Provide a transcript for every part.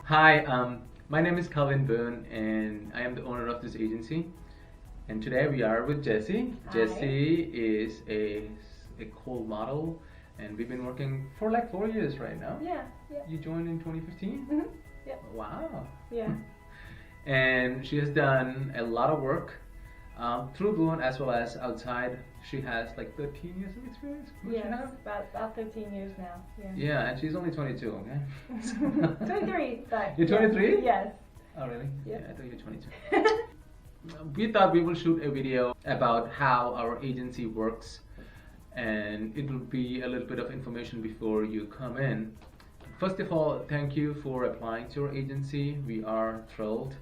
Hi, my name is Kelvin Boon, and I am the owner of this agency. And today we are with Jessie. Hi. Jessie is a cool model, and we've been working for like 4 years right now. Yeah. You joined in 2015? Mhm. Yep. Wow. Yeah. And she has done a lot of work through Boon as well as outside. She has like 13 years of experience. What Yes. you have? About 13 years now. Yeah. Yeah, and she's only 22, okay? 23, but You're 23? Yes. Oh, really? Yep. Yeah, I thought you were 22. We thought we will shoot a video about how our agency works, and it will be a little bit of information before you come in. First of all, thank you for applying to our agency. We are thrilled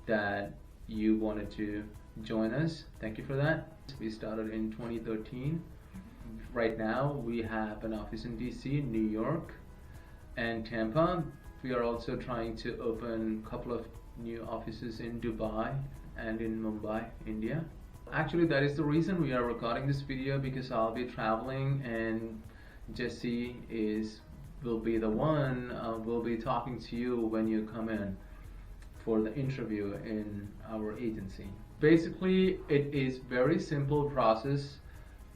that you wanted to join us. Thank you for that. We started in 2013. Right now we have an office in DC, New York, and Tampa. We are also trying to open a couple of new offices in Dubai and in Mumbai, India. Actually, that is the reason we are recording this video, because I'll be traveling and Jessie will be the one will be talking to you when you come in for the interview in our agency. Basically, it is very simple process.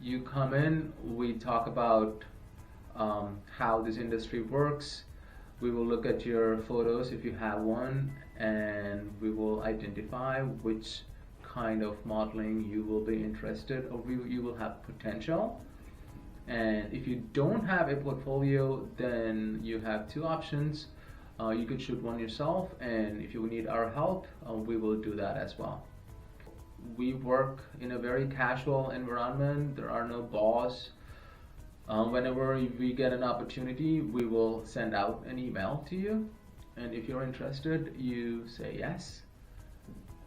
You come in, we talk about how this industry works. We will look at your photos if you have one, and we will identify which kind of modeling you will be interested, or you will have potential. And if you don't have a portfolio, then you have two options. You could shoot one yourself, and if you need our help, we will do that as well. We work in a very casual environment. There are no boss. Whenever we get an opportunity, we will send out an email to you, and if you're interested, you say yes,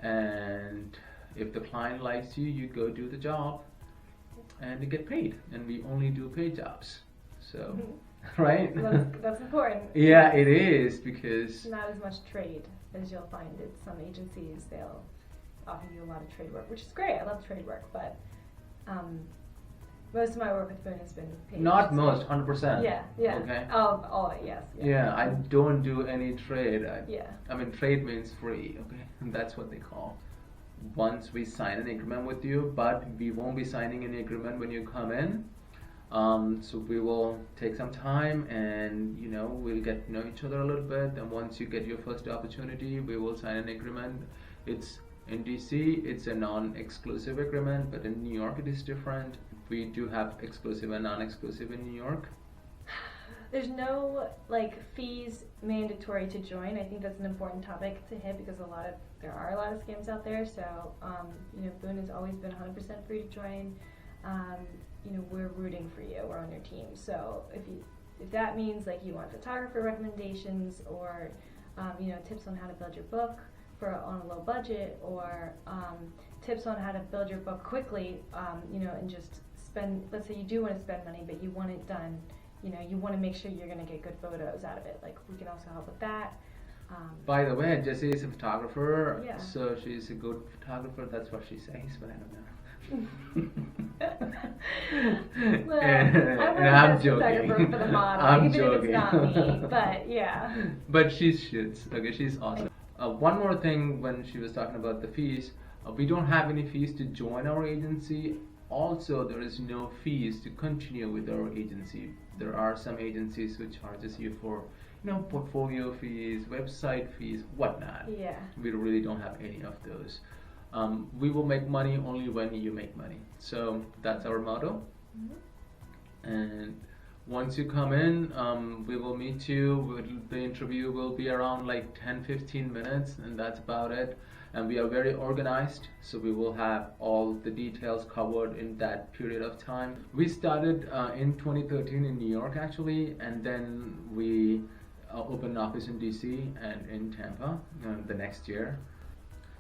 and if the client likes you, you go do the job and you get paid, and we only do paid jobs. So right? That's important. Yeah, it is, because Not as much trade as you'll find at some agencies. They'll offer you a lot of trade work, which is great. I love trade work, but most of my work with Boon has been paid. not most, 100%. Yeah. Okay. All yes. Yeah, I don't do any trade. Yeah. I mean, trade means free, okay? And that's what they call. Once we sign an agreement with you, but we won't be signing any agreement when you come in. So we will take some time, and we'll get to know each other a little bit. And once you get your first opportunity, we will sign an agreement. It's in DC, it's a non-exclusive agreement, but in New York it is different. We do have exclusive and non-exclusive in New York. There's no fees mandatory to join. I think that's an important topic to hit, because there are a lot of scams out there. So Boon has always been 100% free to join. We're rooting for you. We're on your team. So if that means you want photographer recommendations, or tips on how to build your book on a low budget, or tips on how to build your book quickly, and just spend. Let's say you do want to spend money, but you want it done. You want to make sure you're going to get good photos out of it. We can also help with that. By the way, Jessie is a photographer, Yeah. so she's a good photographer. That's what she says, but I don't know. Well, I'm joking. For the model, I'm even joking. if it's not me, but yeah. But she shoots. Okay, she's awesome. One more thing, when she was talking about the fees, we don't have any fees to join our agency. Also, there is no fees to continue with our agency. There are some agencies which charges you for, portfolio fees, website fees, whatnot. Yeah. We really don't have any of those. We will make money only when you make money. So that's our motto. Mm-hmm. And once you come in, we will meet you. The interview will be around 10-15 minutes, and that's about it. And we are very organized, so we will have all the details covered in that period of time. We started in 2013 in New York, actually, and then we opened an office in DC and in Tampa the next year.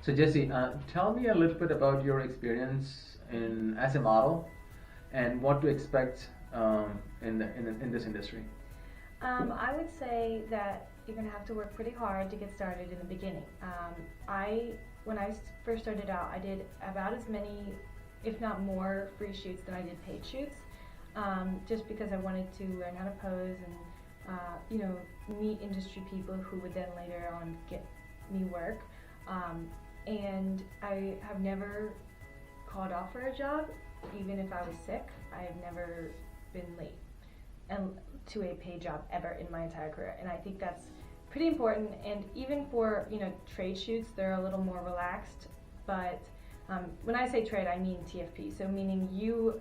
So Jessie, tell me a little bit about your experience as a model, and what to expect in this industry. I would say that you're going to have to work pretty hard to get started in the beginning. When I first started out, I did about as many, if not more, free shoots than I did paid shoots, just because I wanted to learn how to pose and meet industry people who would then later on get me work. And I have never called off for a job, even if I was sick. I have never been late and to a paid job ever in my entire career, and I think that's pretty important. And even for trade shoots, they're a little more relaxed. But when I say trade, I mean TFP. So meaning you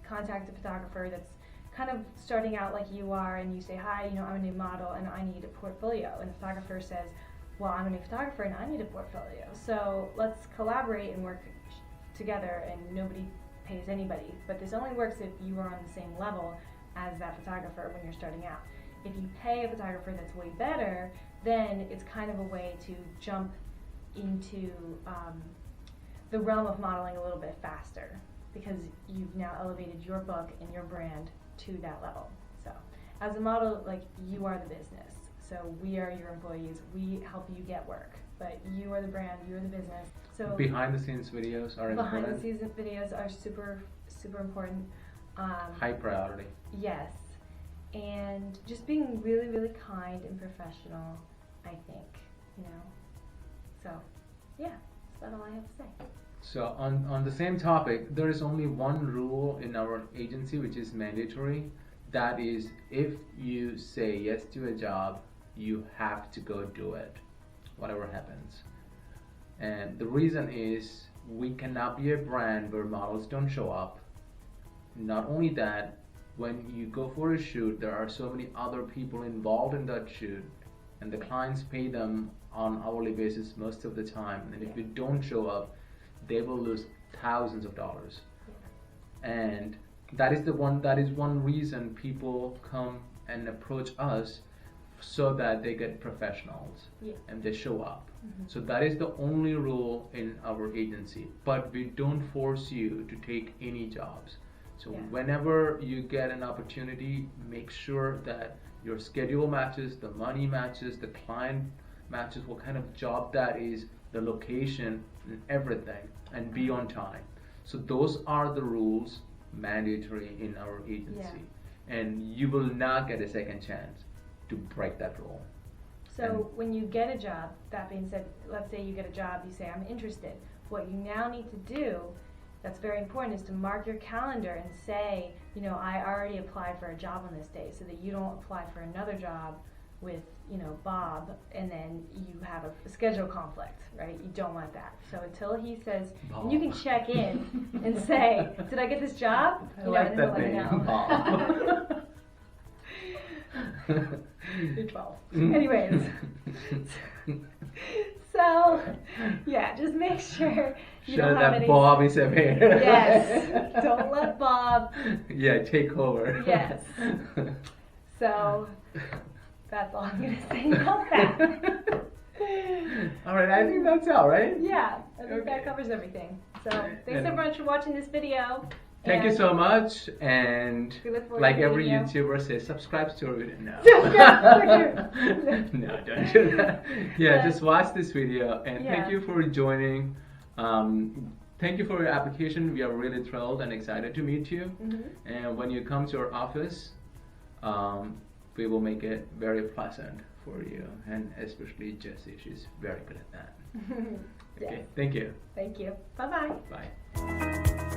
contact a photographer that's kind of starting out like you are, and you say, hi, I'm a new model and I need a portfolio. And the photographer says, well, I'm a new photographer and I need a portfolio. So let's collaborate and work together, and nobody pays anybody. But this only works if you are on the same level as that photographer when you're starting out. If you pay a photographer that's way better, then it's kind of a way to jump into the realm of modeling a little bit faster, because you've now elevated your book and your brand to that level. So as a model, like, you are the business. So we are your employees. We help you get work, but you are the brand, you are the business. So behind the scenes videos are important. Behind the scenes videos are super, super important. High priority. Yes. And just being really, really kind and professional, I think, So, yeah, that's about all I have to say. So on the same topic, there is only one rule in our agency which is mandatory. That is, if you say yes to a job, you have to go do it, whatever happens. And the reason is, we cannot be a brand where models don't show up. Not only that, when you go for a shoot, there are so many other people involved in that shoot, and the clients pay them on hourly basis most of the time, and if you don't show up, they will lose thousands of dollars. And that is one reason people come and approach us, so that they get professionals and they show up. So that is the only rule in our agency, but we don't force you to take any jobs. So whenever you get an opportunity, make sure that your schedule matches, the money matches, the client matches, what kind of job that is, the location and everything, and be on time. So those are the rules mandatory in our agency, and you will not get a second chance to break that rule. So when you get a job, that being said, let's say you get a job, you say, I'm interested. What you now need to do, that's very important, is to mark your calendar and say, I already applied for a job on this day, so that you don't apply for another job with, Bob, and then you have a schedule conflict, right? You don't want that. So until he says, and you can check in and say, did I get this job? I like that name, Bob. You're 12. Anyways. So, just make sure you don't have any... Bob is aware. Yes. Don't let Bob... take over. Yes. So, that's all I'm going to say about that. Alright, I think that's all, right? Yeah, I think that covers everything. So, thanks everyone for watching this video. Thank you so much, and like every YouTuber says, subscribe to our video. No. No, don't do that. Just watch this video, and thank you for joining. Thank you for your application. We are really thrilled and excited to meet you. And when you come to our office, we will make it very pleasant for you, and especially Jessie. She's very good at that. Okay, thank you. Thank you. Bye-bye. Bye.